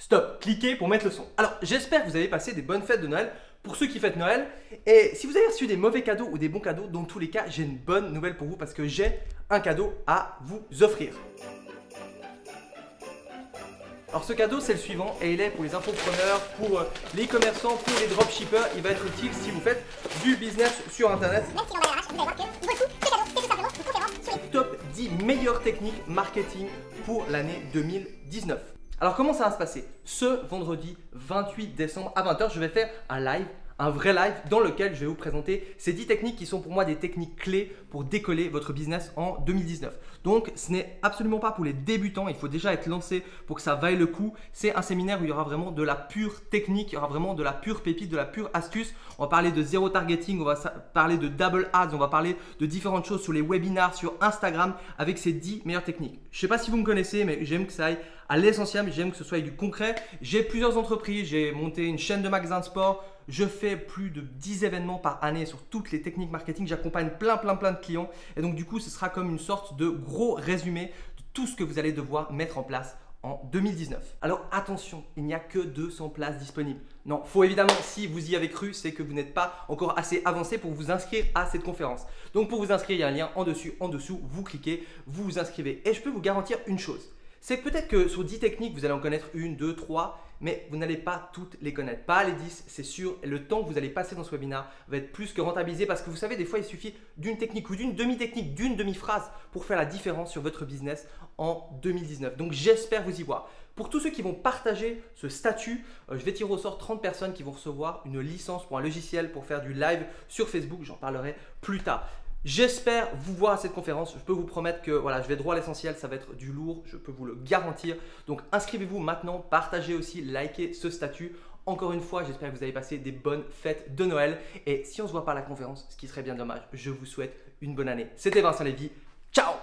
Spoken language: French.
Stop, cliquez pour mettre le son. Alors, j'espère que vous avez passé des bonnes fêtes de Noël pour ceux qui fêtent Noël. Et si vous avez reçu des mauvais cadeaux ou des bons cadeaux, dans tous les cas, j'ai une bonne nouvelle pour vous parce que j'ai un cadeau à vous offrir. Alors ce cadeau c'est le suivant et il est pour les infopreneurs, pour les commerçants, pour les dropshippers. Il va être utile si vous faites du business sur internet. Même si on va à l'arrache, vous allez voir que il vaut le coup. Ce cadeau, c'est tout simplement une conférence sur les Top 10 meilleures techniques marketing pour l'année 2019. Alors comment ça va se passer? Ce vendredi 28 décembre à 20 h, je vais faire un live, un vrai live dans lequel je vais vous présenter ces 10 techniques qui sont pour moi des techniques clés pour décoller votre business en 2019. Donc ce n'est absolument pas pour les débutants, il faut déjà être lancé pour que ça vaille le coup. C'est un séminaire où il y aura vraiment de la pure technique, il y aura vraiment de la pure pépite, de la pure astuce. On va parler de zéro targeting, on va parler de double ads, on va parler de différentes choses sur les webinars, sur Instagram avec ces 10 meilleures techniques. Je ne sais pas si vous me connaissez, mais j'aime que ça aille à l'essentiel, j'aime que ce soit du concret. J'ai plusieurs entreprises, j'ai monté une chaîne de magasins de sport. Je fais plus de 10 événements par année sur toutes les techniques marketing. J'accompagne plein de clients. Et donc du coup, ce sera comme une sorte de gros résumé de tout ce que vous allez devoir mettre en place en 2019. Alors attention, il n'y a que 200 places disponibles. Non, faut évidemment, si vous y avez cru, c'est que vous n'êtes pas encore assez avancé pour vous inscrire à cette conférence. Donc pour vous inscrire, il y a un lien en dessous, vous cliquez, vous vous inscrivez. Et je peux vous garantir une chose. C'est peut-être que sur 10 techniques, vous allez en connaître une, deux, trois, mais vous n'allez pas toutes les connaître. Pas les 10, c'est sûr. Et le temps que vous allez passer dans ce webinaire va être plus que rentabilisé parce que vous savez, des fois, il suffit d'une technique ou d'une demi-technique, d'une demi-phrase pour faire la différence sur votre business en 2019. Donc, j'espère vous y voir. Pour tous ceux qui vont partager ce statut, je vais tirer au sort 30 personnes qui vont recevoir une licence pour un logiciel pour faire du live sur Facebook. J'en parlerai plus tard. J'espère vous voir à cette conférence. Je peux vous promettre que voilà, je vais droit à l'essentiel, ça va être du lourd, je peux vous le garantir. Donc inscrivez-vous maintenant, partagez aussi, likez ce statut. Encore une fois, j'espère que vous avez passé des bonnes fêtes de Noël. Et si on ne se voit pas à la conférence, ce qui serait bien dommage, je vous souhaite une bonne année. C'était Vincent Lévy. Ciao!